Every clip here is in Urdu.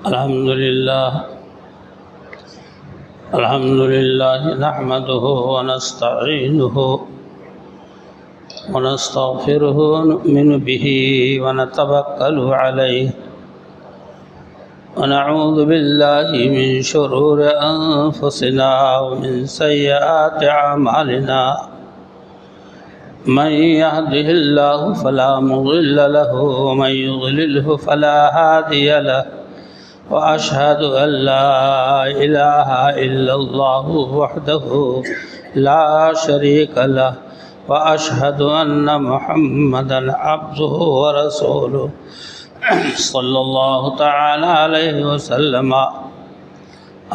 الحمد لله نحمده ونستعينه ونستغفره ونؤمن به ونتوكل عليه ونعوذ بالله من شرور أنفسنا ومن سيئات أعمالنا من يهده الله فلا مضل له ومن يضلله فلا هادي له وأشهد أن لا إله إلا الله وحده لا شريك له وأشهد أن محمدا عبده ورسوله صلى الله تعالى عليه وسلم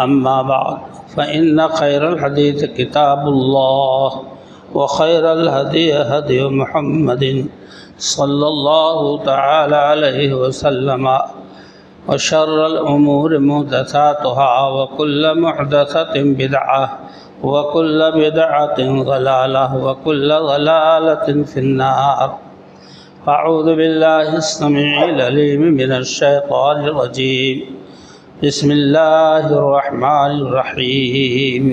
أما بعد فإن خير الحديث كتاب الله وخير الهدي هدي محمد صلى الله تعالى عليه وسلم وشر الأمور محدثاتها وكل محدثة بدعة وكل بدعة ضلالة وكل ضلالة في النار. أعوذ بالله السميع العليم من الشيطان الرجيم. بسم الله الرحمن الرحيم.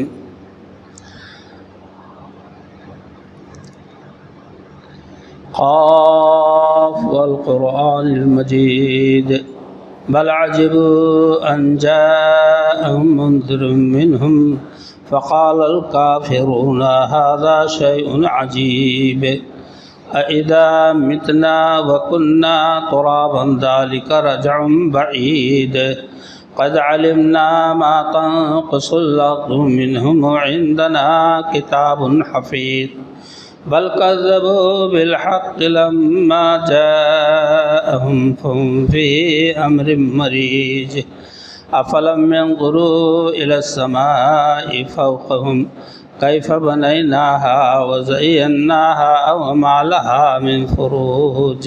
قاف والقرآن المجيد بل عجبوا أن جاءهم منذر منهم فقال الكافرون هذا شيء عجيب أإذا متنا وكنا ترابا ذلك رجع بعيد قد علمنا ما تنقص الأرض منهم وعندنا كتاب حفيظ بل كذبوا بالحق لما جاءهم فهم في أمر مريج أفلم ينظروا إلى السماء فوقهم كيف بنيناها وزيناها وما لها من فروج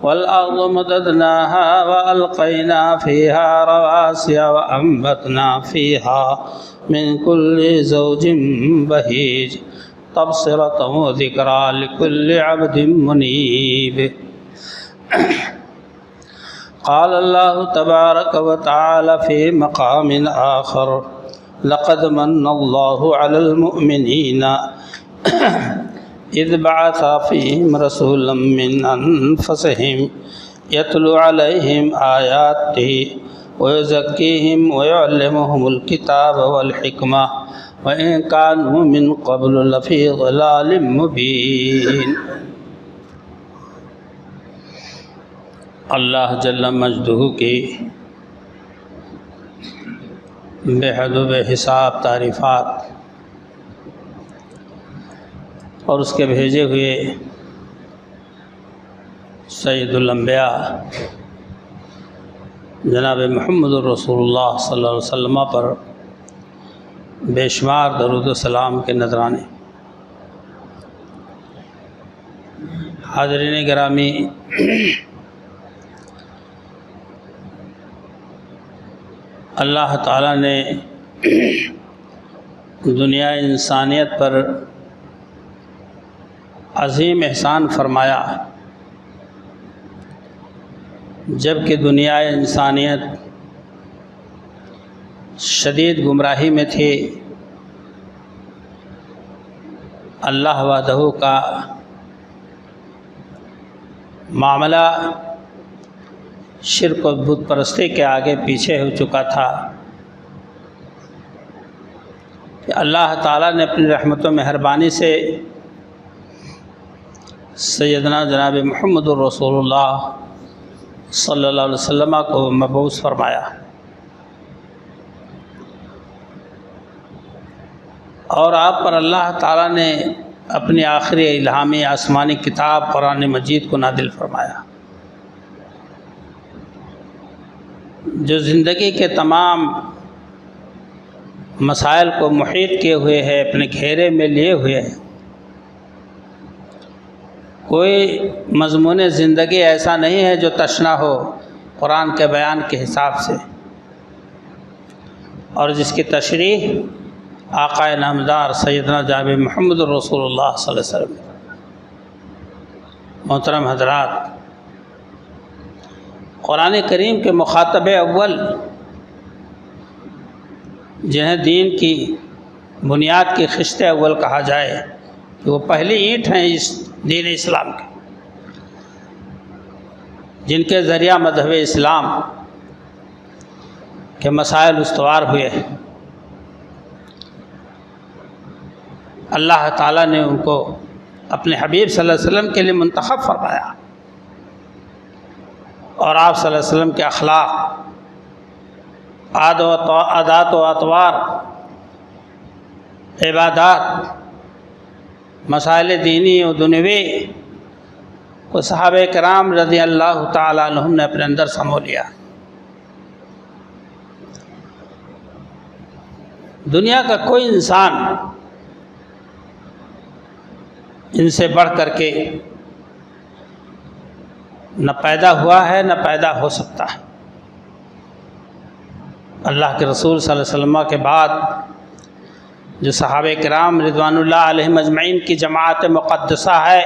والأرض مددناها وألقينا فيها رواسي وأنبتنا فيها من كل زوج بهيج تبصرة وذكرى لكل عبد منيب. قال الله تبارك وتعالى في مقام آخر لقد من الله على المؤمنين إذ بعث فيهم رسولا من أنفسهم يتلو عليهم آياته ويزكيهم ويعلمهم الكتاب والحكمة وَإِن كَانُوا مِن قَبْلُ لَفِي ضَلَالٍ مُبِينٍ. اللہ جل مجدہ کی بے حد و بے حساب تعریفات اور اس کے بھیجے ہوئے سید الانبیاء جناب محمد الرسول اللہ صلی اللہ علیہ وسلم پر بے شمار درود و سلام کے نذرانے. حاضرین گرامی، اللہ تعالیٰ نے دنیا انسانیت پر عظیم احسان فرمایا. جب کہ دنیا انسانیت شدید گمراہی میں تھی، اللہ وحدہ کا معاملہ شرک و بت پرستی کے آگے پیچھے ہو چکا تھا کہ اللہ تعالیٰ نے اپنی رحمت و مہربانی سے سیدنا جناب محمد الرسول اللہ صلی اللہ علیہ وسلم کو مبعوث فرمایا اور آپ پر اللہ تعالیٰ نے اپنی آخری الہامی آسمانی کتاب قرآن مجید کو نازل فرمایا، جو زندگی کے تمام مسائل کو محیط کیے ہوئے ہے، اپنے گھیرے میں لیے ہوئے ہے. کوئی مضمون زندگی ایسا نہیں ہے جو تشنہ ہو قرآن کے بیان کے حساب سے، اور جس کی تشریح آقا نامدار سیدنا جناب محمد الرسول اللہ صلی اللہ علیہ وسلم. محترم حضرات، قرآن کریم کے مخاطب اول جنہیں دین کی بنیاد کی خشت اول کہا جائے کہ وہ پہلی اینٹ ہیں اس دین اسلام کے، جن کے ذریعہ مذہب اسلام کے مسائل استوار ہوئے، اللہ تعالیٰ نے ان کو اپنے حبیب صلی اللہ علیہ وسلم کے لیے منتخب فرمایا، اور آپ صلی اللہ علیہ وسلم کے اخلاق، عادات و اطوار، عبادات، مسائل دینی و دنیوی کو صحابہ کرام رضی اللہ تعالیٰ عنہم نے اپنے اندر سمو لیا۔ دنیا کا کوئی انسان ان سے بڑھ کر کے نہ پیدا ہوا ہے نہ پیدا ہو سکتا ہے۔ اللہ کے رسول صلی اللہ علیہ وسلم کے بعد جو صحابہ کرام رضوان اللہ علیہم اجمعین کی جماعت مقدسہ ہے،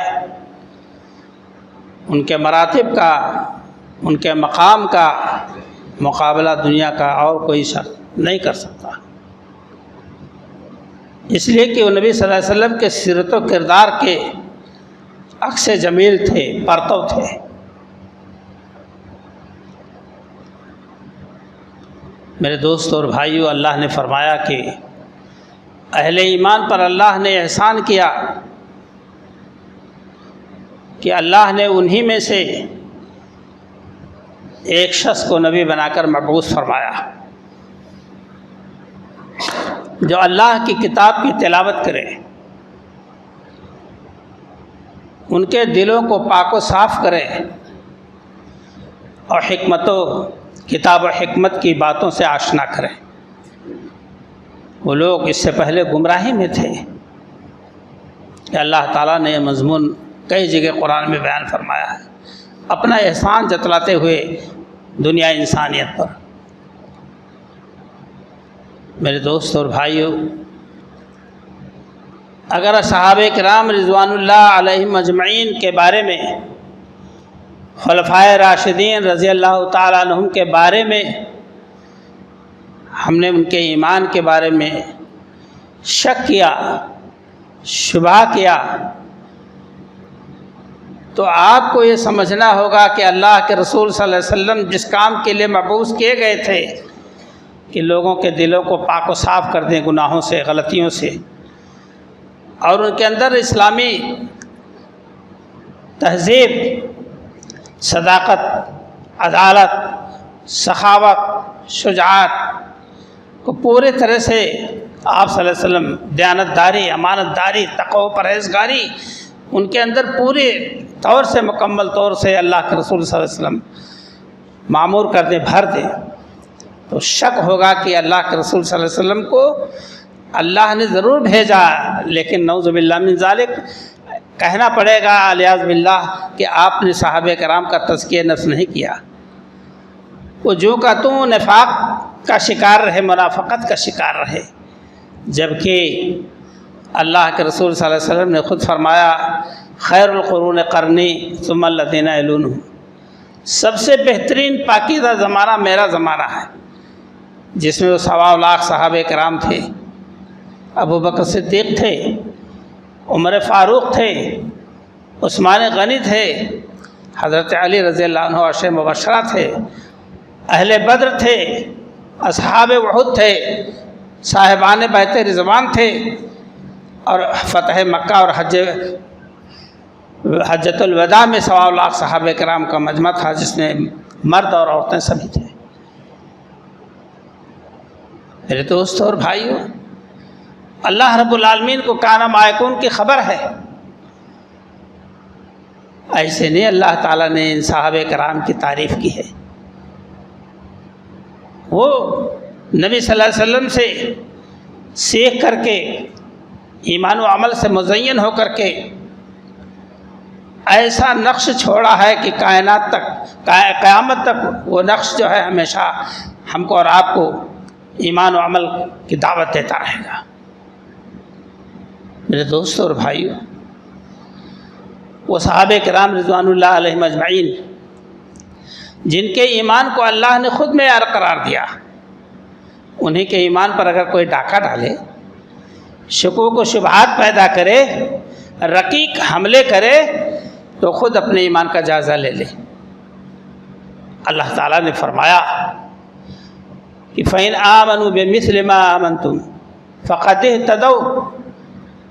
ان کے مراتب کا، ان کے مقام کا مقابلہ دنیا کا اور کوئی شخص نہیں کر سکتا، اس لیے کہ وہ نبی صلی اللہ علیہ وسلم کے سیرت و کردار کے عکس جمیل تھے، پرتو تھے۔ میرے دوستو اور بھائیو، اللہ نے فرمایا کہ اہل ایمان پر اللہ نے احسان کیا کہ اللہ نے انہی میں سے ایک شخص کو نبی بنا کر مبعوث فرمایا جو اللہ کی کتاب کی تلاوت کرے، ان کے دلوں کو پاک و صاف کرے، اور کتاب و حکمت کی باتوں سے آشنا کرے۔ وہ لوگ اس سے پہلے گمراہی میں تھے کہ اللہ تعالیٰ نے یہ مضمون کئی جگہ قرآن میں بیان فرمایا ہے، اپنا احسان جتلاتے ہوئے دنیا انسانیت پر۔ میرے دوست اور بھائیو، اگر صحابہ کرام رضوان اللہ علیہم اجمعین کے بارے میں، خلفائے راشدین رضی اللہ تعالیٰ عنہم کے بارے میں ہم نے ان کے ایمان کے بارے میں شک کیا، شبہ کیا، تو آپ کو یہ سمجھنا ہوگا کہ اللہ کے رسول صلی اللہ علیہ وسلم جس کام کے لیے مبعوث کیے گئے تھے کہ لوگوں کے دلوں کو پاک و صاف کر دیں گناہوں سے، غلطیوں سے، اور ان کے اندر اسلامی تہذیب، صداقت، عدالت، سخاوت، شجاعت کو پورے طرح سے آپ صلی اللہ علیہ وسلم دیانت داری، امانت داری، تقوی و پرہیزگاری ان کے اندر پورے طور سے، مکمل طور سے اللہ کے رسول صلی اللہ علیہ وسلم معمور کر دیں، بھر دیں، تو شک ہوگا کہ اللہ کے رسول صلی اللہ علیہ وسلم کو اللہ نے ضرور بھیجا، لیکن نعوذ باللہ من ذالک کہنا پڑے گا الیاذ باللہ کہ آپ نے صحابہ کرام کا تزکیہ نفس نہیں کیا۔ وہ جو کا توں نفاق کا شکار رہے، منافقت کا شکار رہے، جبکہ اللہ کے رسول صلی اللہ علیہ وسلم نے خود فرمایا خیر القرون قرنی ثم الذین یلونہم، سب سے بہترین پاکیزہ زمانہ میرا زمانہ ہے، جس میں وہ 1.25 لاکھ صحابہ کرام تھے، ابو بکر صدیق تھے، عمر فاروق تھے، عثمان غنی تھے، حضرت علی رضی اللہ عنہ عشر مبشرہ تھے، اہل بدر تھے، اصحاب احد تھے، صاحبان بیت رضوان تھے، اور فتح مکہ اور حجۃ الوداع میں 1.25 لاکھ صحابہ کرام کا مجمع تھا، جس میں مرد اور عورتیں سبھی تھے۔ میرے دوستوں اور بھائیوں، اللہ رب العالمین کو کان ما یکون کی خبر ہے، ایسے نہیں اللہ تعالیٰ نے ان صحابہ کرام کی تعریف کی ہے۔ وہ نبی صلی اللہ علیہ وسلم سے سیکھ کر کے، ایمان و عمل سے مزین ہو کر کے ایسا نقش چھوڑا ہے کہ کائنات تک، قیامت تک وہ نقش جو ہے ہمیشہ ہم کو اور آپ کو ایمان و عمل کی دعوت دیتا رہے گا۔ میرے دوستوں اور بھائیوں، وہ صحابہ کرام رضوان اللہ علیہم اجمعین جن کے ایمان کو اللہ نے خود معیار قرار دیا، انہی کے ایمان پر اگر کوئی ڈاکہ ڈالے، شکوک و شبہات پیدا کرے، رقیق حملے کرے، تو خود اپنے ایمان کا جائزہ لے لے۔ اللہ تعالیٰ نے فرمایا کہ فَإِنْ آمَنُوا بِمِثْلِ مَا آمَنْتُمْ فَقَدْ اهْتَدَوْا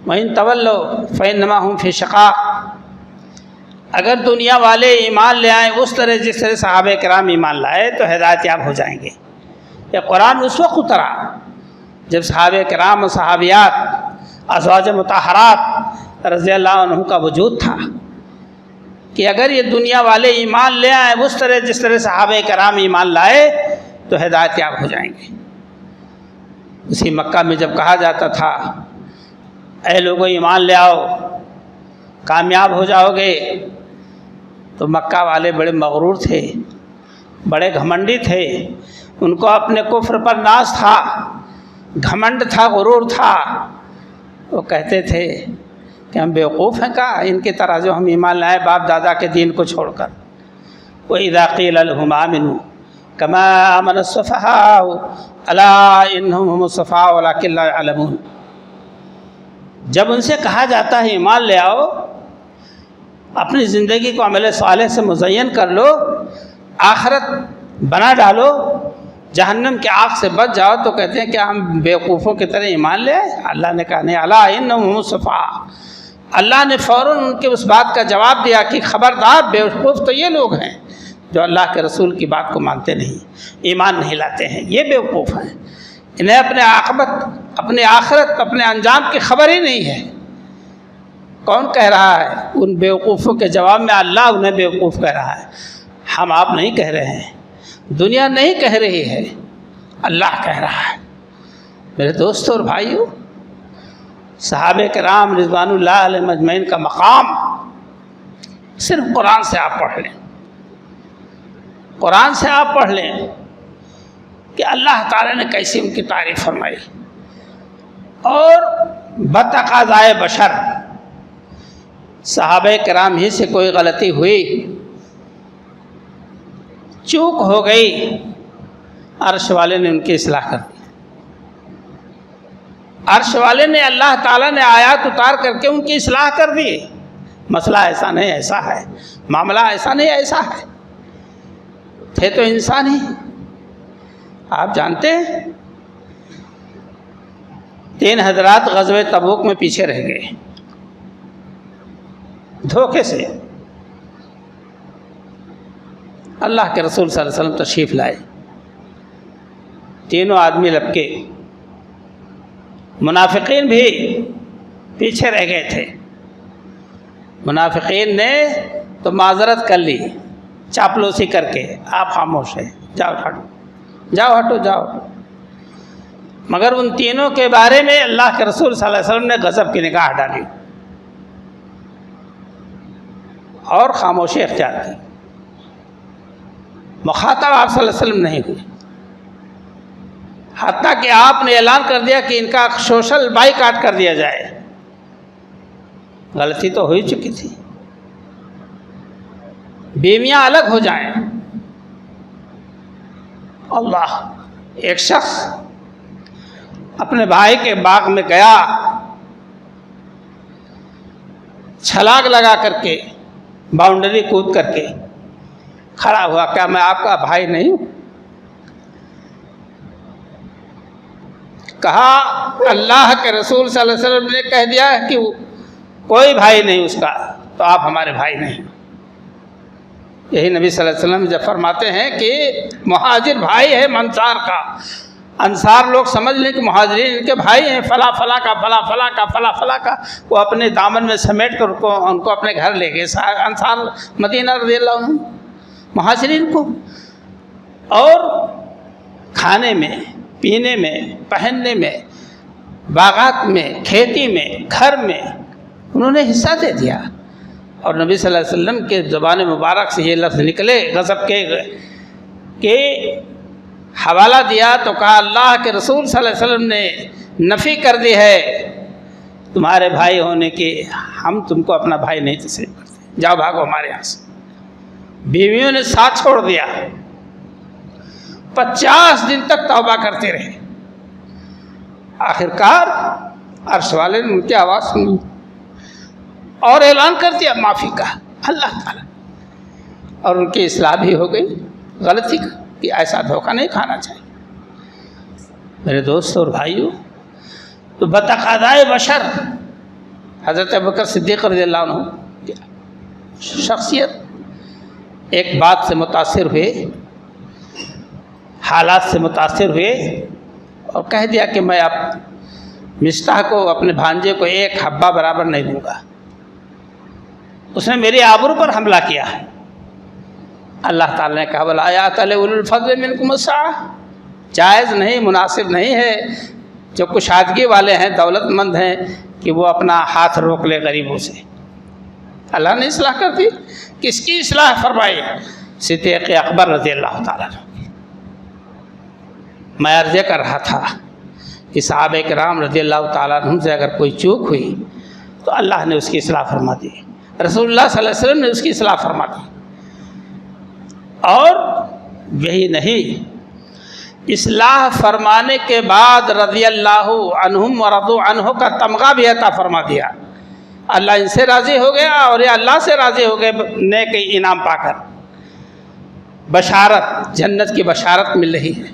وَإِنْ تَوَلَّوْا فَإِنَّمَا هُمْ فِي شِقَاقٍ، اگر دنیا والے ایمان لے آئیں اس طرح جس طرح صحابہ کرام ایمان لائے تو ہدایت یاب ہو جائیں گے۔ یہ قرآن اس وقت اترا جب صحابہ کرام و صحابیات، ازواج مطہرات رضی اللہ عنہ کا وجود تھا کہ اگر یہ دنیا والے ایمان لے آئیں اس طرح جس طرح صحابہ کرام ایمان لائے تو ہدایت یاب ہو جائیں گے۔ اسی مکہ میں جب کہا جاتا تھا اے لوگوں ایمان لے آؤ کامیاب ہو جاؤ گے، تو مکہ والے بڑے مغرور تھے، بڑے گھمنڈی تھے، ان کو اپنے کفر پر ناز تھا، گھمنڈ تھا، غرور تھا۔ وہ کہتے تھے کہ ہم بیوقوف ہیں کا ان کی طرح جو ہم ایمان لائے باپ دادا کے دین کو چھوڑ کر۔ وَإِذَا قِيلَ لَهُمْ آمِنُوا كَمَا آمَنَ السُّفَهَاءُ أَلَا إِنَّهُمْ هُمُ السُّفَهَاءُ وَلَكِنْ لَا يَعْلَمُونَ، جب ان سے کہا جاتا ہے ایمان لے آؤ، اپنی زندگی کو عمل صالح سے مزین کر لو، آخرت بنا ڈالو، جہنم کی آگ سے بچ جاؤ، تو کہتے ہیں کہ ہم بیوقوفوں کی طرح ایمان لے آئے۔ اللہ نے کہا نہیں، الا انہم هم السفہاء، اللہ نے فوراً ان کے اس بات کا جواب دیا کہ خبردار، بیوقوف تو یہ لوگ ہیں جو اللہ کے رسول کی بات کو مانتے نہیں، ایمان نہیں لاتے ہیں، یہ بیوقوف ہیں، انہیں اپنے عاقبت، اپنے آخرت، اپنے انجام کی خبر ہی نہیں ہے۔ کون کہہ رہا ہے؟ ان بیوقوفوں کے جواب میں اللہ انہیں بیوقوف کہہ رہا ہے، ہم آپ نہیں کہہ رہے ہیں، دنیا نہیں کہہ رہی ہے، اللہ کہہ رہا ہے۔ میرے دوستوں اور بھائیوں، صحابہ کرام رضوان اللہ علیہم اجمعین کا مقام صرف قرآن سے آپ پڑھ لیں، قرآن سے آپ پڑھ لیں کہ اللہ تعالیٰ نے کیسی ان کی تعریف فرمائی، اور بتقاضائے بشر صحابہ کرام ہی سے کوئی غلطی ہوئی، چوک ہو گئی، عرش والے نے ان کی اصلاح کر دی، عرش والے نے، اللہ تعالیٰ نے آیات اتار کر کے ان کی اصلاح کر دی۔ مسئلہ ایسا نہیں ایسا ہے، معاملہ ایسا نہیں ایسا ہے، تھے تو انسان ہی۔ آپ جانتے ہیں 3 حضرات غزوہ تبوک میں پیچھے رہ گئے دھوکے سے، اللہ کے رسول صلی اللہ علیہ وسلم تشریف لائے، تینوں آدمی لپکے، منافقین بھی پیچھے رہ گئے تھے۔ منافقین نے تو معذرت کر لی چاپلوسی کر کے، آپ خاموش ہیں، جاؤ ہٹو، جاؤ ہٹو، جاؤ ہٹو، مگر ان تینوں کے بارے میں اللہ کے رسول صلی اللہ علیہ وسلم نے غضب کی نگاہ ڈالی اور خاموشی اختیار کی، مخاطب آپ صلی اللہ علیہ وسلم نہیں ہوئے، حتیٰ کہ آپ نے اعلان کر دیا کہ ان کا سوشل بائیکاٹ کر دیا جائے۔ غلطی تو ہو ہی چکی تھی، بیویاں الگ ہو جائیں۔ اللہ، ایک شخص اپنے بھائی کے باغ میں گیا، چھلانگ لگا کر کے، باؤنڈری کود کر کے کھڑا ہوا، کیا میں آپ کا بھائی نہیں ہوں؟ کہا اللہ کے رسول صلی اللہ علیہ وسلم نے کہہ دیا کہ کوئی بھائی نہیں اس کا، تو آپ ہمارے بھائی نہیں۔ یہی نبی صلی اللہ علیہ وسلم جب فرماتے ہیں کہ مہاجر بھائی ہے انصار کا، انصار لوگ سمجھ لیں کہ مہاجرین ان کے بھائی ہیں، فلاں فلاں کا، فلاں فلاں کا، فلاں فلاں کا، وہ اپنے دامن میں سمیٹ کر ان کو اپنے گھر لے گئے، انصار مدینہ رضی اللہ عنہ مہاجرین کو، اور کھانے میں، پینے میں، پہننے میں، باغات میں، کھیتی میں، گھر میں انہوں نے حصہ دے دیا۔ اور نبی صلی اللہ علیہ وسلم کے زبان مبارک سے یہ لفظ نکلے غضب کے کہ حوالہ دیا تو کہا اللہ کے رسول صلی اللہ علیہ وسلم نے نفی کر دی ہے تمہارے بھائی ہونے کی، ہم تم کو اپنا بھائی نہیں تسلیم کرتے، جاؤ بھاگو ہمارے یہاں سے۔ بیویوں نے ساتھ چھوڑ دیا، 50 دن تک توبہ کرتے رہے، آخرکار عرش والے نے ان کی آواز سنی اور اعلان کر دیا معافی کا اللہ تعالیٰ، اور ان کی اصلاح بھی ہو گئی غلطی کا کہ ایسا دھوکہ نہیں کھانا چاہیے۔ میرے دوستوں اور بھائیوں، تو بتقاضائے بشر حضرت ابوبکر صدیق رضی اللہ عنہ کی شخصیت ایک بات سے متاثر ہوئے، حالات سے متاثر ہوئے اور کہہ دیا کہ میں اب مصطح کو، اپنے بھانجے کو، ایک حبہ برابر نہیں دوں گا۔ اس نے میری آبرو پر حملہ کیا ہے۔ اللہ تعالیٰ نے کہا وَلَا يَأْتَلِ أُولُو الْفَضْلِ مِنْكُمُ السَّعَةَ، جائز نہیں، مناسب نہیں ہے جو کشادگی والے ہیں، دولت مند ہیں، کہ وہ اپنا ہاتھ روک لے غریبوں سے۔ اللہ نے اصلاح کر دی۔ کس کی اصلاح فرمائی؟ صدیق اکبر رضی اللہ تعالیٰ عنہ۔ میں عرض کر رہا تھا کہ صحابہ کرام رضی اللہ تعالیٰ عنہ سے اگر کوئی چوک ہوئی تو اللہ نے اس کی اصلاح فرما دی، رسول اللہ صلی اللہ علیہ وسلم نے اس کی اصلاح فرما دی۔ اور یہی نہیں، اصلاح فرمانے کے بعد رضی اللہ عنہم ورضوا عنہ کا تمغہ بھی عطا فرما دیا۔ اللہ ان سے راضی ہو گیا اور یہ اللہ سے راضی ہو گئے نیک انعام پا کر۔ بشارت، جنت کی بشارت مل رہی ہے،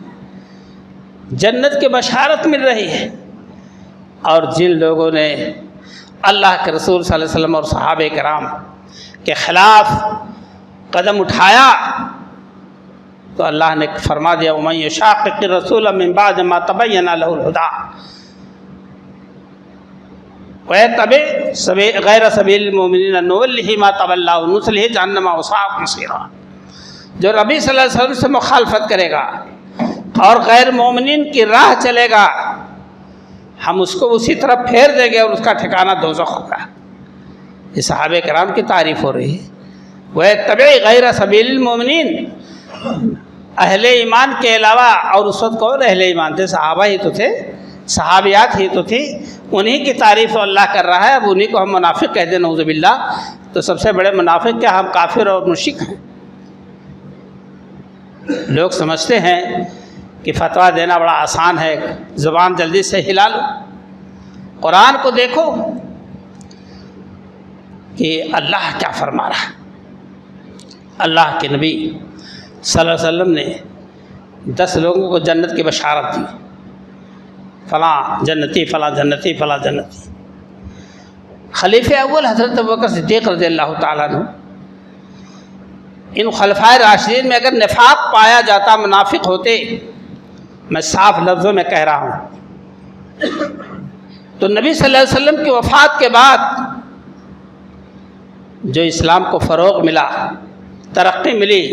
جنت کی بشارت مل رہی ہے۔ اور جن لوگوں نے اللہ کے رسول صلی اللہ علیہ وسلم اور صحابہ کرام کے خلاف قدم اٹھایا تو اللہ نے فرما دیا وَمَن يُشَاقِقِ الرَّسُولَ مِن بَعْدِ مَا تَبَيَّنَ لَهُ الْهُدَىٰ وَيَتَّبِعْ غَيْرَ سَبِيلِ الْمُؤْمِنِينَ نُوَلِّهِ مَا تَوَلَّىٰ وَنُصْلِهِ جَهَنَّمَ وَسَاءَتْ مَصِيرًا، جو نبی صلی اللہ علیہ وسلم سے مخالفت کرے گا اور غیر مومنین کی راہ چلے گا، ہم اس کو اسی طرف پھیر دیں گے اور اس کا ٹھکانہ دوزخ ہوگا۔ یہ صحابہ کرام کی تعریف ہو رہی ہے۔ وَيَتَّبِعْ غَيْرَ سَبِيلِ الْمُؤْمِنِينَ، اہل ایمان کے علاوہ، اور اس وقت کون اہل ایمان تھے؟ صحابہ ہی تو تھے، صحابیات ہی تو تھی، انہی کی تعریف اللہ کر رہا ہے۔ اب انہی کو ہم منافق کہہ دیں نعوذ باللہ، تو سب سے بڑے منافق کیا ہم کافر اور مشرک ہیں؟ لوگ سمجھتے ہیں کہ فتویٰ دینا بڑا آسان ہے، زبان جلدی سے ہلا لو۔ قرآن کو دیکھو کہ اللہ کیا فرما رہا ہے۔ اللہ کے نبی صلی اللہ علیہ وسلم نے 10 لوگوں کو جنت کی بشارت دی، فلاں جنتی، فلاں جنتی، فلاں جنتی۔ خلیفہ اول حضرت ابوبکر صدیق رضی اللہ تعالیٰ عنہ، ان خلفائے راشدین میں اگر نفاق پایا جاتا، منافق ہوتے، میں صاف لفظوں میں کہہ رہا ہوں، تو نبی صلی اللہ علیہ وسلم کی وفات کے بعد جو اسلام کو فروغ ملا، ترقی ملی،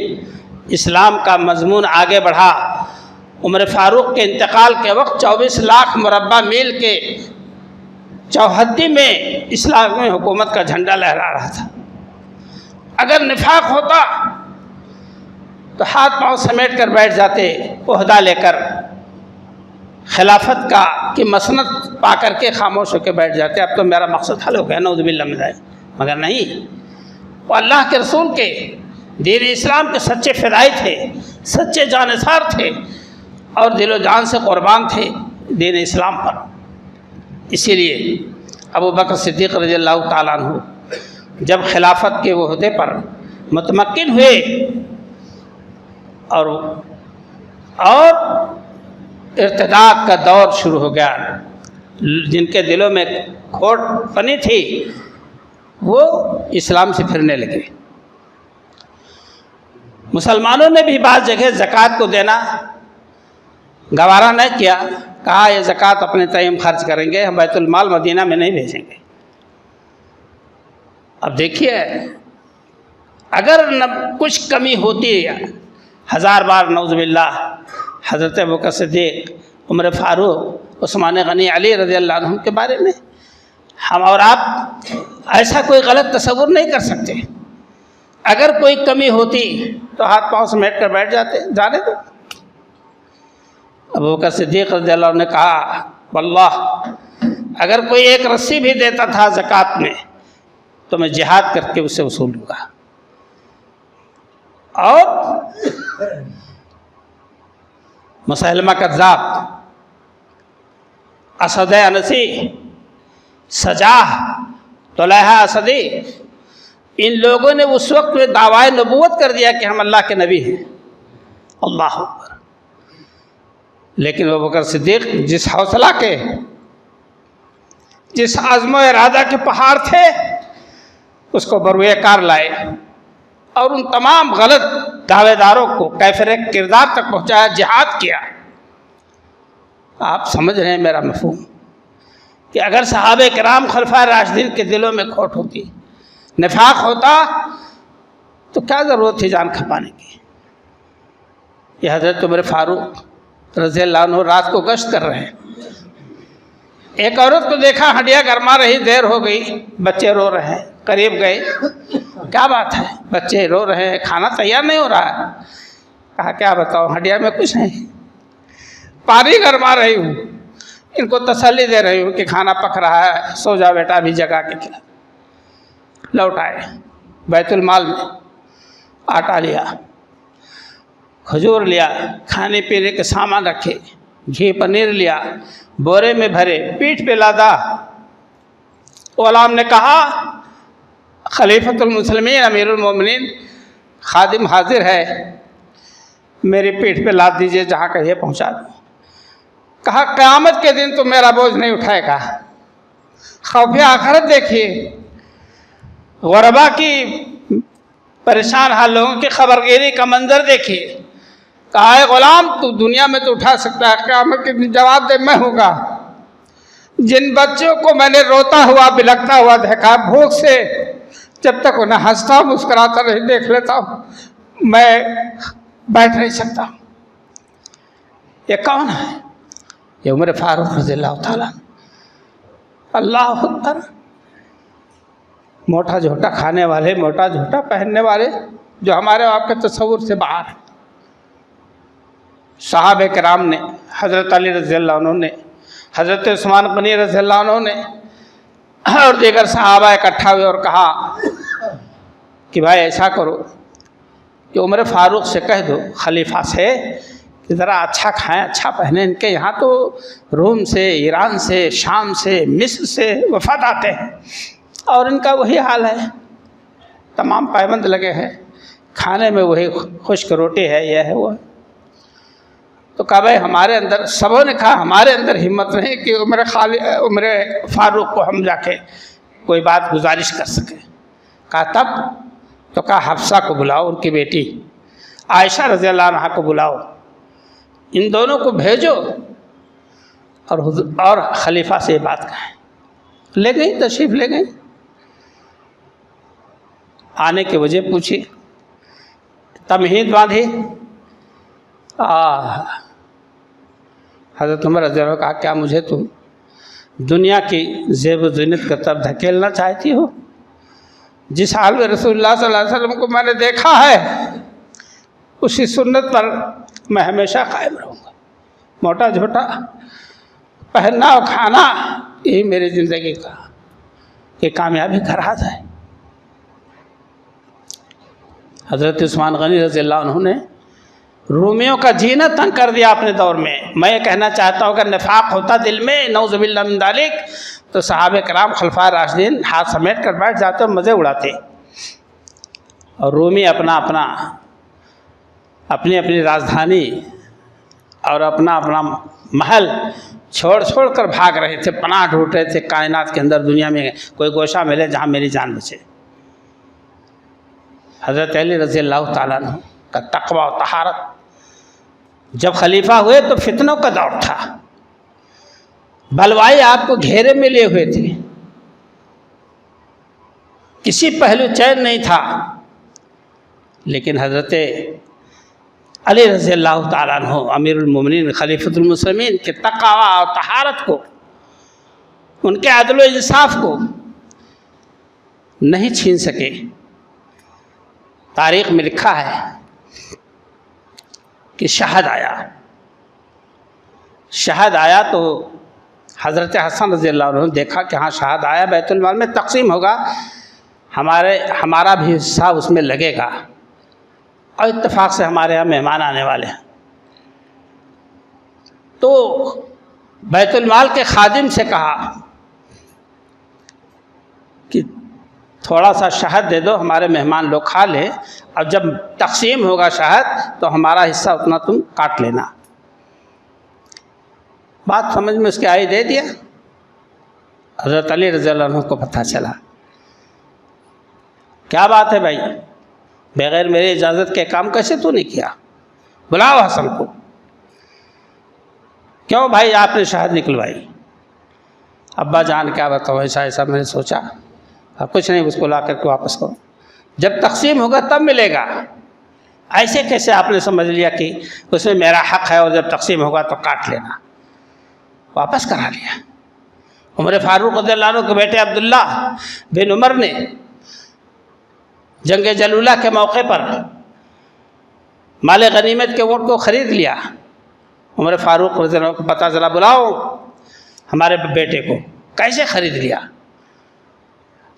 اسلام کا مضمون آگے بڑھا، عمر فاروق کے انتقال کے وقت 24 لاکھ مربع میل کے چوہدی میں اسلامی حکومت کا جھنڈا لہرا رہا تھا۔ اگر نفاق ہوتا تو ہاتھ پاؤں سمیٹ کر بیٹھ جاتے، عہدہ لے کر خلافت کا کی مسند پا کر کے خاموش ہو کے بیٹھ جاتے، اب تو میرا مقصد حل ہو گیا، نعوذ باللہ من ذالک۔ مگر نہیں، وہ اللہ کے رسول کے دین اسلام کے سچے فدائی تھے، سچے جانثار تھے اور دل و جان سے قربان تھے دین اسلام پر۔ اسی لیے ابوبکر صدیق رضی اللہ تعالیٰ عنہ جب خلافت کے عہدے پر متمکن ہوئے اور ارتداد کا دور شروع ہو گیا، جن کے دلوں میں کھوٹ بنی تھی وہ اسلام سے پھرنے لگے۔ مسلمانوں نے بھی بعض جگہ زکوٰۃ کو دینا گوارا نہ کیا، کہا یہ زکوٰۃ اپنے تئیں خرچ کریں گے، ہم بیت المال مدینہ میں نہیں بھیجیں گے۔ اب دیکھیے، اگر کچھ کمی ہوتی، 1000 بار نعوذ باللہ حضرت ابوبکر صدیق، عمر فاروق، عثمان غنی، علی رضی اللہ عنہم کے بارے میں ہم اور آپ ایسا کوئی غلط تصور نہیں کر سکتے۔ اگر کوئی کمی ہوتی تو ہاتھ پاؤں سمیٹ کر بیٹھ جاتے، جانے دو۔ ابوبکر صدیق رضی اللہ عنہ نے کہا واللہ اگر کوئی ایک رسی بھی دیتا تھا زکوٰۃ میں تو میں جہاد کر کے اسے وصول لوں گا۔ اور مسیلمہ کذاب، اسد انسی، سجاح، طلحہ اسدی، ان لوگوں نے اس وقت میں دعویٰ نبوت کر دیا کہ ہم اللہ کے نبی ہیں۔ اللہ اکبر۔ لیکن ابوبکر صدیق جس حوصلہ کے، جس عزم و ارادہ کے پہاڑ تھے، اس کو بروئے کار لائے اور ان تمام غلط دعوے داروں کو کیفر کردار تک پہنچایا، جہاد کیا۔ آپ سمجھ رہے ہیں میرا مفہوم کہ اگر صحابہ کرام خلفائے راشدین کے دلوں میں کھوٹ ہوتی، نفاق ہوتا، تو کیا ضرورت تھی جان کھپانے کی؟ یہ حضرت عمر فاروق رضی اللہ عنہ رات کو گشت کر رہے ہیں، ایک عورت کو دیکھا ہڈیاں گرما رہی، دیر ہو گئی، بچے رو رہے ہیں، قریب گئے، کیا بات ہے؟ بچے رو رہے ہیں، کھانا تیار نہیں ہو رہا ہے۔ کہا کیا بتاؤ، ہڈیاں میں کچھ نہیں، پانی گرما رہی ہوں، ان کو تسلی دے رہی ہوں کہ کھانا پک رہا ہے، سو جا بیٹا، ابھی جگا کے کھلا۔ لوٹ آئے، بیت المال میں آٹا لیا، کھجور لیا، کھانے پینے کے سامان رکھے، گھی پنیر لیا، بورے میں بھرے، پیٹھ پہ لادا۔ غلام نے کہا خلیفۃ المسلمین امیر المومنین خادم حاضر ہے، میری پیٹھ پہ لاد دیجئے، جہاں کہیے پہنچا دوں۔ کہا قیامت کے دن تو میرا بوجھ نہیں اٹھائے گا، خوف آخرت دیکھیے، غربا کی پریشان حال لوگوں کی خبرگیری کا منظر دیکھیے۔ کہا ہے غلام تو دنیا میں تو اٹھا سکتا ہے، قیامت کے دن جواب دے میں ہوں گا۔ جن بچوں کو میں نے روتا ہوا بلکتا ہوا دیکھا بھوک سے، جب تک انہیں ہنستا مسکراتا نہیں دیکھ لیتا ہوں، میں بیٹھ نہیں سکتا۔ یہ کون ہے؟ یہ عمر فاروق رضی اللہ تعالیٰ۔ اللہ اکبر۔ موٹا جھوٹا کھانے والے، موٹا جھوٹا پہننے والے، جو ہمارے آپ کے تصور سے باہر ہیں۔ صحابہ کرام نے، حضرت علی رضی اللہ عنہ نے، حضرت عثمان غنی رضی اللہ عنہ نے اور دیگر صحابہ اکٹھا ہوئے اور کہا کہ بھائی ایسا کرو کہ عمر فاروق سے کہہ دو، خلیفہ سے، کہ ذرا اچھا کھائیں، اچھا پہنیں۔ ان کے یہاں تو روم سے، ایران سے، شام سے، مصر سے وفد آتے ہیں، اور ان کا وہی حال ہے، تمام پابند لگے ہیں، کھانے میں وہی خشک روٹی ہے، یہ ہے وہ ہے۔ تو کہا بھائی ہمارے اندر، سبوں نے کہا ہمارے اندر ہمت نہیں کہ عمر فاروق کو ہم جا کے کوئی بات گزارش کر سکیں۔ کہا تب؟ تو کہا حفصہ کو بلاؤ، ان کی بیٹی عائشہ رضی اللہ عنہا کو بلاؤ، ان دونوں کو بھیجو اور خلیفہ سے یہ بات کہیں۔ لے گئی، تشریف لے گئی۔ آنے کی وجہ پوچھی، تمہید باندھی۔ حضرت عمر رضی اللہ عنہ کہا کیا مجھے تم دنیا کی زیب و زینت کا طرف دھکیلنا چاہتی ہو؟ جس حال میں رسول اللہ صلی اللہ علیہ وسلم کو میں نے دیکھا ہے، اسی سنت پر میں ہمیشہ قائم رہوں گا۔ موٹا جھوٹا پہننا اور کھانا، یہی میری زندگی کا یہ کامیابی کا راز ہے۔ حضرت عثمان غنی رضی اللہ عنہ نے رومیوں کا جینا تنگ کر دیا اپنے دور میں۔ میں یہ کہنا چاہتا ہوں اگر نفاق ہوتا دل میں، نعوذ باللہ من ذالک، تو صحابہ کرام خلفائے راشدین ہاتھ سمیٹ کر بیٹھ جاتے اور مزے اڑاتے، اور رومی اپنا اپنی راجدھانی اور اپنا محل چھوڑ کر بھاگ رہے تھے، پناہ ڈھونڈ رہے تھے کائنات کے اندر، دنیا میں کوئی گوشہ ملے جہاں میری جان بچے۔ حضرت علی رضی اللہ تعالیٰ عنہ کا تقوی و طہارت، جب خلیفہ ہوئے تو فتنوں کا دور تھا، بلوائی آپ کو گھیرے میں لیے ہوئے تھے، کسی پہلو چین نہیں تھا، لیکن حضرت علی رضی اللہ تعالیٰ عنہ امیر المومنین خلیفۃ المسلمین کے تقوی اور طہارت کو، ان کے عدل و انصاف کو نہیں چھین سکے۔ تاریخ میں لکھا ہے کہ شہد آیا تو حضرت حسن رضی اللہ عنہ دیکھا کہ ہاں شہد آیا، بیت المال میں تقسیم ہوگا، ہمارا بھی حصہ اس میں لگے گا۔ اور اتفاق سے ہمارے یہاں مہمان آنے والے ہیں، تو بیت المال کے خادم سے کہا کہ تھوڑا سا شہد دے دو، ہمارے مہمان لوگ کھا لیں، اور جب تقسیم ہوگا شہد تو ہمارا حصہ اتنا تم کاٹ لینا۔ بات سمجھ میں اس کے آئی، دے دیا۔ حضرت علی رضی اللہ عنہ کو پتہ چلا، کیا بات ہے بھائی، بغیر میری اجازت کے کام کیسے تو نہیں کیا؟ بلاؤ حسن کو۔ کیوں بھائی آپ نے شہد نکلوائی؟ ابا جان کیا بتاؤ، ایسا ایسا میں نے سوچا، اب کچھ نہیں، اس کو لا کر کے واپس کرو، جب تقسیم ہوگا تب ملے گا۔ ایسے کیسے آپ نے سمجھ لیا کہ اس میں میرا حق ہے اور جب تقسیم ہوگا تو کاٹ لینا؟ واپس کرا لیا۔ عمر فاروق رضی اللہ عنہ کے بیٹے عبداللہ بن عمر نے جنگ جلولہ کے موقع پر مال غنیمت کے اونٹ کو خرید لیا۔ عمر فاروق رضی اللہ عنہ کو پتہ چلا، بلاؤ ہمارے بیٹے کو۔ کیسے خرید لیا؟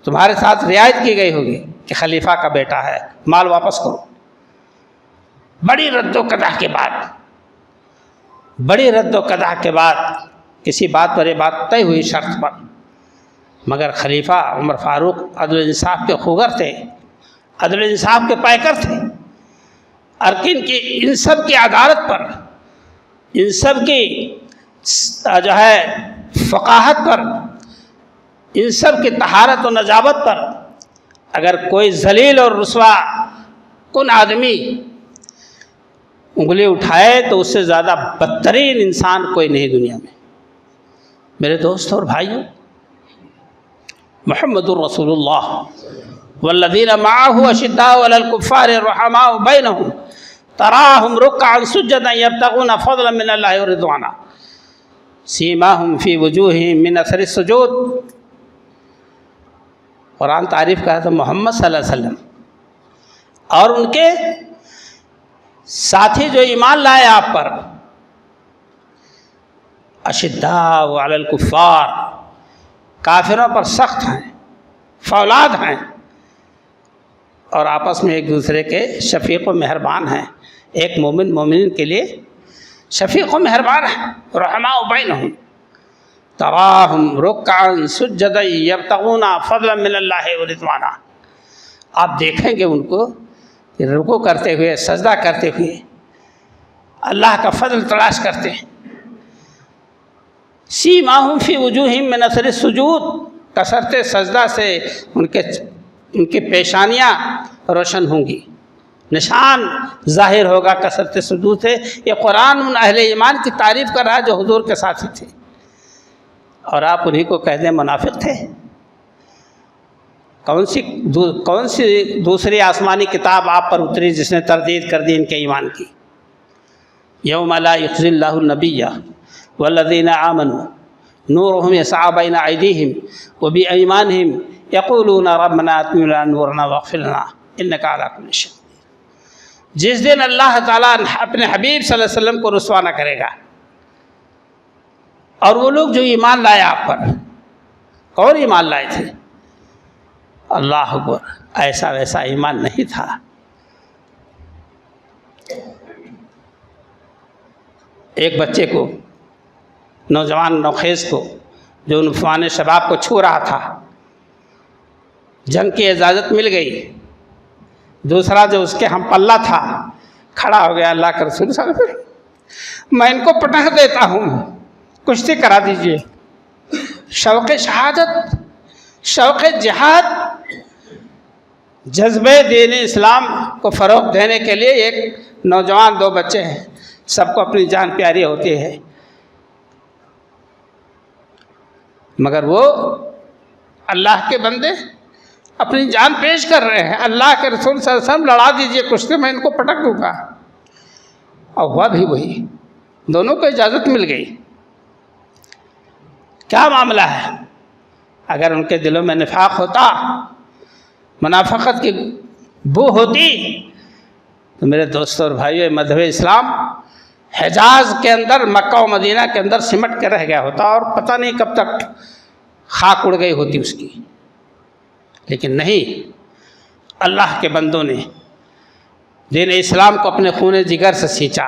تمہارے ساتھ رعایت کی گئی ہوگی کہ خلیفہ کا بیٹا ہے، مال واپس کرو۔ بڑی رد و قدح کے بعد کسی بات پر یہ بات طے ہوئی، شرط پر، مگر خلیفہ عمر فاروق عدل انصاف کے خوگر تھے، عدل انصاف کے پیکر تھے، اور ان سب کی عدالت پر، ان سب کی جو ہے فقاہت پر، ان سب کی طہارت و نجابت پر اگر کوئی ذلیل اور رسوا کن آدمی انگلی اٹھائے تو اس سے زیادہ بدترین انسان کوئی نہیں دنیا میں۔ میرے دوستوں اور بھائیوں، محمد الرسول اللہ والذین معه اشداء علی الکفار رحماء بینہم تراہم رکعا سجدا یبتغون فضلا من اللہ ورضوانا سیماہم فی وجوہہم من اثر السجود۔ قرآن تعریف کہا تھا محمد صلی اللہ علیہ وسلم اور ان کے ساتھی جو ایمان لائے آپ پر، اشداء علی الکفار، کافروں پر سخت ہیں، فولاد ہیں، اور آپس میں ایک دوسرے کے شفیق و مہربان ہیں۔ ایک مومن مومنین کے لیے شفیق و مہربان ہے۔ رحماء بینہم تراہم رکعا سجدا یبتغون فضلا من اللہ ورضوانا۔ آپ دیکھیں گے ان کو رکوع کرتے ہوئے، سجدہ کرتے ہوئے، اللہ کا فضل تلاش کرتے ہیں۔ سیماہم فی وجوہہم من اثر السجود، کثرت سجدہ سے ان کی پیشانیاں روشن ہوں گی، نشان ظاہر ہوگا کثرت سجود سے۔ یہ قرآن ان اہل ایمان کی تعریف کر رہا ہے جو حضور کے ساتھی تھے، اور آپ انہی کو کہہ دیں منافق تھے۔ کون سی دوسری آسمانی کتاب آپ پر اتری جس نے تردید کر دی ان کے ایمان کی؟ یوم لا یخزی اللہ النبی والذین آمنوا نورهم یسعی بین ایدیہم وبایمانہم یقولون ربنا اتمم لنا نورنا واغفر لنا انک علی کل شیء قدیر۔ جس دن اللہ تعالیٰ اپنے حبیب صلی اللہ علیہ وسلم کو رسوا نہ کرے گا، اور وہ لوگ جو ایمان لائے آپ پر، کون ایمان لائے تھے؟ اللہ اکبر، ایسا ویسا ایمان نہیں تھا۔ ایک بچے کو، نوجوان نوخیز کو، جو عنفوان شباب کو چھو رہا تھا، جنگ کی اجازت مل گئی۔ دوسرا جو اس کے ہم پلہ تھا کھڑا ہو گیا، اللہ کے رسول صلی اللہ علیہ وسلم میں ان کو پٹخ دیتا ہوں، کشتی کرا دیجئے۔ شوق شہادت، شوق جہاد، جذبے دین اسلام کو فروغ دینے کے لیے ایک نوجوان، دو بچے ہیں، سب کو اپنی جان پیاری ہوتی ہے، مگر وہ اللہ کے بندے اپنی جان پیش کر رہے ہیں۔ اللہ کے رسول صلی اللہ علیہ وسلم لڑا دیجئے کشتی، میں ان کو پٹک دوں گا، اور ہوا بھی وہی، دونوں کو اجازت مل گئی۔ کیا معاملہ ہے؟ اگر ان کے دلوں میں نفاق ہوتا، منافقت کی بو ہوتی، تو میرے دوستوں اور بھائیوں، مذہب اسلام حجاز کے اندر، مکہ و مدینہ کے اندر سمٹ کے رہ گیا ہوتا، اور پتہ نہیں کب تک خاک اڑ گئی ہوتی اس کی۔ لیکن نہیں، اللہ کے بندوں نے دین اسلام کو اپنے خون جگر سے سینچا،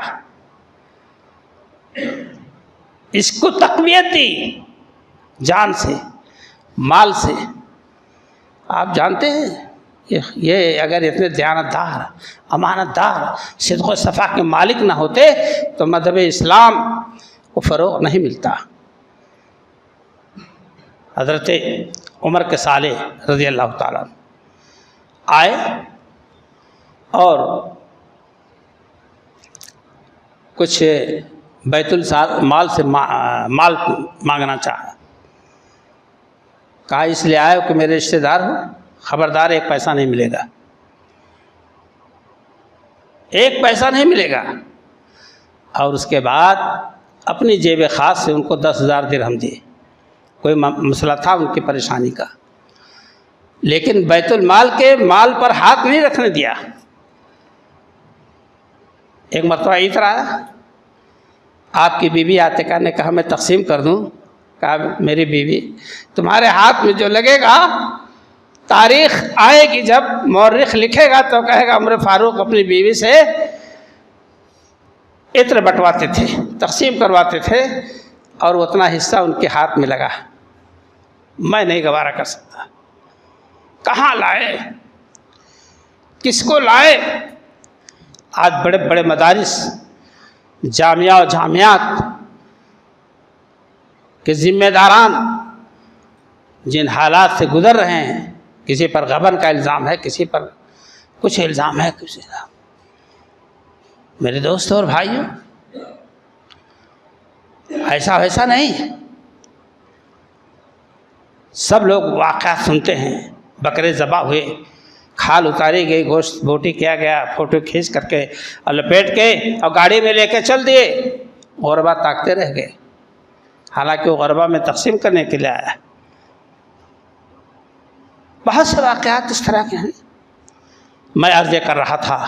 اس کو تقویت دی جان سے، مال سے۔ آپ جانتے ہیں یہ اگر اتنے دیانتدار، امانت دار، صدق و صفا کے مالک نہ ہوتے تو مذہب اسلام کو فروغ نہیں ملتا۔ حضرت عمر کے صالح رضی اللہ تعالیٰ آئے اور کچھ بیت المال سے مال مانگنا چاہا۔ کہا اس لیے آئے ہو کہ میرے رشتہ دار ہو، خبردار ایک پیسہ نہیں ملے گا، ایک پیسہ نہیں ملے گا۔ اور اس کے بعد اپنی جیب خاص سے ان کو 10,000 درہم دیے۔ کوئی مسئلہ تھا ان کی پریشانی کا، لیکن بیت المال کے مال پر ہاتھ نہیں رکھنے دیا۔ ایک مرتبہ ادھر آیا، آپ کی بیوی عاتقہ نے کہا میں تقسیم کر دوں۔ کہا میری بیوی تمہارے ہاتھ میں جو لگے گا، تاریخ آئے گی جب مورخ لکھے گا تو کہے گا عمر فاروق اپنی بیوی سے عطر بٹواتے تھے، تقسیم کرواتے تھے، اور اتنا حصہ ان کے ہاتھ میں لگا۔ میں نہیں گوارا کر سکتا۔ کہاں لائے، کس کو لائے؟ آج بڑے بڑے مدارس، جامعہ و جامعات کے ذمہ داران جن حالات سے گزر رہے ہیں، کسی پر غبن کا الزام ہے، کسی پر کچھ الزام ہے، کچھ الزام۔ میرے دوستوں اور بھائیوں، ایسا ویسا نہیں۔ سب لوگ واقعات سنتے ہیں، بکرے ذبح ہوئے، کھال اتاری گئی، گوشت بوٹی کیا گیا، فوٹو کھینچ کر کے اور لپیٹ کے اور گاڑی میں لے کے چل دیے۔ غربا تاکتے رہ گئے، حالانکہ وہ غربا میں تقسیم کرنے کے لیے آیا۔ بہت سے واقعات اس طرح کے ہیں۔ میں عرض کر رہا تھا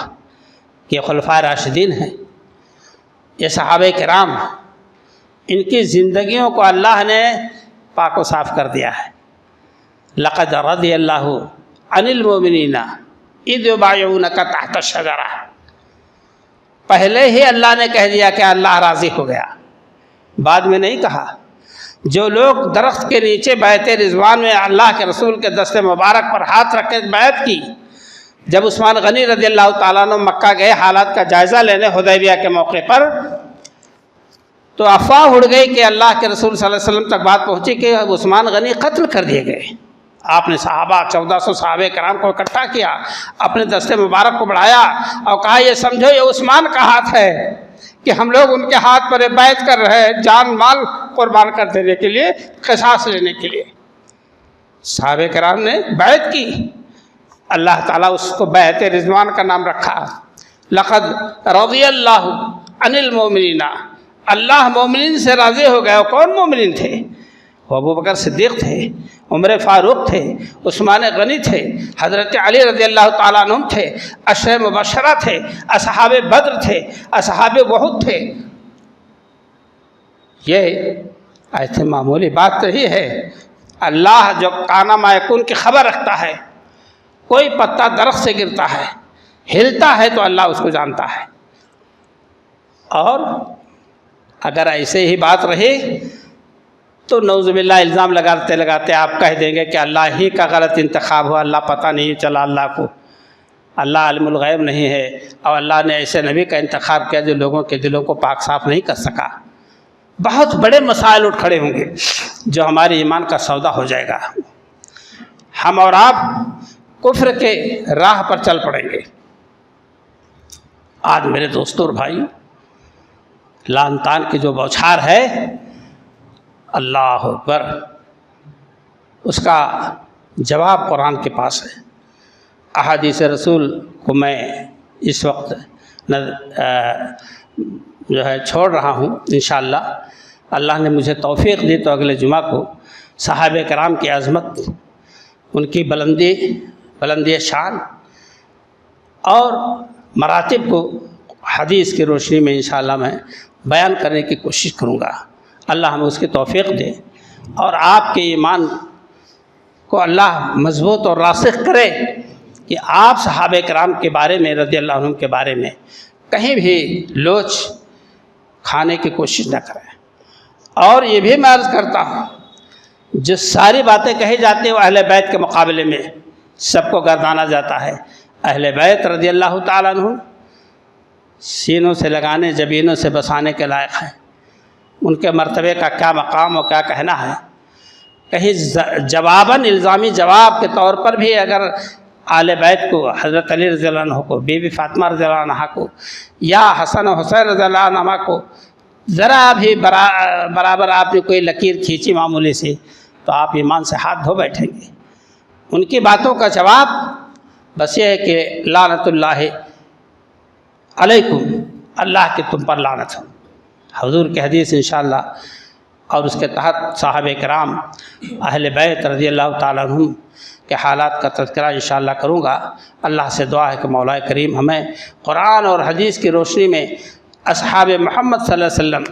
کہ خلفائے راشدین ہیں، یہ صحابہ کرام، ان کی زندگیوں کو اللہ نے پاک و صاف کر دیا ہے۔ لقد رضی اللہ عن المؤمنین اذ یبایعونک تحت الشجرہ، پہلے ہی اللہ نے کہہ دیا کہ اللہ راضی ہو گیا، بعد میں نہیں کہا۔ جو لوگ درخت کے نیچے بیعت رضوان میں اللہ کے رسول کے دست مبارک پر ہاتھ رکھ کے بیعت کی، جب عثمان غنی رضی اللہ تعالیٰ عنہ مکہ گئے حالات کا جائزہ لینے حدیبیہ کے موقع پر، تو افواہ اڑ گئی کہ اللہ کے رسول صلی اللہ علیہ وسلم تک بات پہنچی کہ عثمان غنی قتل کر دیے گئے۔ آپ نے صحابہ 1400 صحابہ کرام کو اکٹھا کیا، اپنے دست مبارک کو بڑھایا اور کہا یہ سمجھو یہ عثمان کا ہاتھ ہے کہ ہم لوگ ان کے ہاتھ پر بیعت کر رہے ہیں، جان مال قربان کر دینے کے لیے، قصاص لینے کے لیے۔ صحابہ کرام نے بیعت کی، اللہ تعالیٰ اس کو بیعت رضوان کا نام رکھا۔ لقد رضی اللہ عن المؤمنین، اللہ مومنین سے راضی ہو گیا۔ کون مومنین تھے؟ وہ ابو بکر صدیق تھے، عمر فاروق تھے، عثمان غنی تھے، حضرت علی رضی اللہ تعالیٰ عنہ تھے، عشرہ مبشرہ تھے، اصحاب بدر تھے، اصحاب احد تھے۔ یہ ایسے معمولی بات تو ہی ہے۔ اللہ جو کانا ما یکون کی خبر رکھتا ہے، کوئی پتا درخت سے گرتا ہے، ہلتا ہے تو اللہ اس کو جانتا ہے۔ اور اگر ایسے ہی بات رہی تو نعوذ باللہ الزام لگاتے لگاتے آپ کہہ دیں گے کہ اللہ ہی کا غلط انتخاب ہوا، اللہ پتہ نہیں چلا اللہ کو، اللہ عالم الغیب نہیں ہے، اور اللہ نے ایسے نبی کا انتخاب کیا جو لوگوں کے دلوں کو پاک صاف نہیں کر سکا۔ بہت بڑے مسائل اٹھ کھڑے ہوں گے جو ہمارے ایمان کا سودا ہو جائے گا، ہم اور آپ کفر کے راہ پر چل پڑیں گے۔ آج میرے دوستوں اور بھائی، لعن طعن کی جو بوچھار ہے، اللہ اکبر، اس کا جواب قرآن کے پاس ہے۔ احادیث رسول کو میں اس وقت جو ہے چھوڑ رہا ہوں، انشاءاللہ اللہ نے مجھے توفیق دی تو اگلے جمعہ کو صحابہ کرام کی عظمت، ان کی بلندی شان اور مراتب کو حدیث کی روشنی میں انشاءاللہ میں بیان کرنے کی کوشش کروں گا۔ اللہ ہمیں اس کی توفیق دے اور آپ کے ایمان کو اللہ مضبوط اور راسخ کرے کہ آپ صحابہ کرام کے بارے میں رضی اللہ عنہم کے بارے میں کہیں بھی لوچ کھانے کی کوشش نہ کریں۔ اور یہ بھی میں عرض کرتا ہوں، جو ساری باتیں کہی جاتی ہیں وہ اہل بیت کے مقابلے میں سب کو گردانا جاتا ہے۔ اہل بیت رضی اللہ تعالیٰ عنہ سینوں سے لگانے، جبینوں سے بسانے کے لائق ہیں۔ ان کے مرتبے کا کیا مقام اور کیا کہنا ہے۔ کہیں جواباً الزامی جواب کے طور پر بھی اگر آل بیت کو، حضرت علی رضی اللہ عنہ کو، بی بی فاطمہ رضی اللہ عنہ کو، یا حسن و حسین رضی اللہ عنہ کو ذرا بھی برابر آپ نے کوئی لکیر کھینچی معمولی سی تو آپ ایمان سے ہاتھ دھو بیٹھیں گے۔ ان کی باتوں کا جواب بس یہ ہے کہ لعنت اللہ علیکم، اللہ کی تم پر لعنت ہو، حضور کی حدیث انشاءاللہ، اور اس کے تحت صحابہ کرام اہل بیت رضی اللہ تعالیٰ عنہم کے حالات کا تذکرہ انشاءاللہ کروں گا۔ اللہ سے دعا ہے کہ مولا کریم ہمیں قرآن اور حدیث کی روشنی میں اصحاب محمد صلی اللہ علیہ وسلم،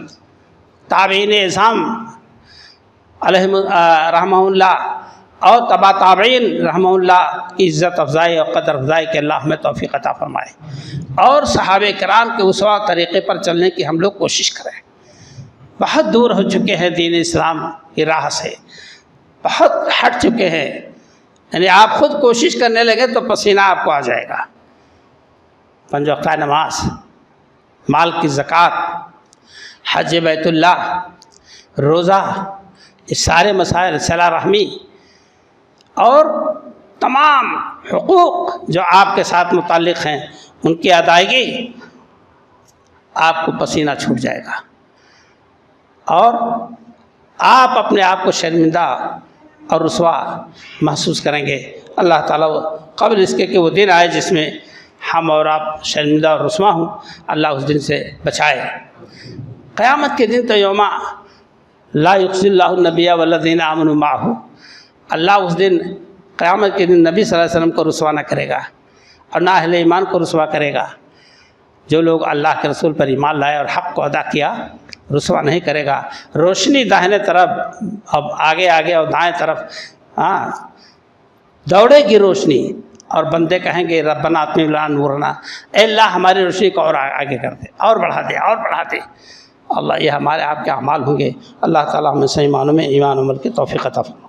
تابعین اعظام علیہ رحمہ اللہ اور تبع تابعین رحمہ اللہ کی عزت افزائی اور قدر افزائی کے اللہ ہمیں توفیق عطا فرمائے، اور صحابہ کرام کے اسوہ طریقے پر چلنے کی ہم لوگ کوشش کریں۔ بہت دور ہو چکے ہیں دین اسلام کی راہ سے، بہت ہٹ چکے ہیں، یعنی آپ خود کوشش کرنے لگے تو پسینہ آپ کو آ جائے گا۔ 5 وقتہ نماز، مال کی زکوٰۃ، حج بیت اللہ، روزہ، یہ سارے مسائل، صلہ رحمی اور تمام حقوق جو آپ کے ساتھ متعلق ہیں ان کی ادائیگی، آپ کو پسینہ چھوٹ جائے گا اور آپ اپنے آپ کو شرمندہ اور رسوا محسوس کریں گے۔ اللہ تعالیٰ قبل اس کے کہ وہ دن آئے جس میں ہم اور آپ شرمندہ اور رسوا ہوں، اللہ اس دن سے بچائے۔ قیامت کے دن تو یوم لا یخزی اللہ النبی والذین آمنوا معہ، اللہ اس دن قیامت کے دن نبی صلی اللہ علیہ وسلم کو رسوا نہ کرے گا اور نہ اہل ایمان کو رسوا کرے گا۔ جو لوگ اللہ کے رسول پر ایمان لائے اور حق کو ادا کیا، رسوا نہیں کرے گا۔ روشنی داہنے طرف، اب آگے آگے اور دائیں طرف دوڑے گی روشنی، اور بندے کہیں گے ربنا اتمم لنا نورنا، اے اللہ ہماری روشنی کو اور آگے کر دے، اور بڑھا دے، اور بڑھا دے۔ اللہ، یہ ہمارے آپ کے اعمال ہوں گے۔ اللہ تعالیٰ ہمیں صحیح معنوں میں ایمان عمل کی توفیق عطا فرمائے۔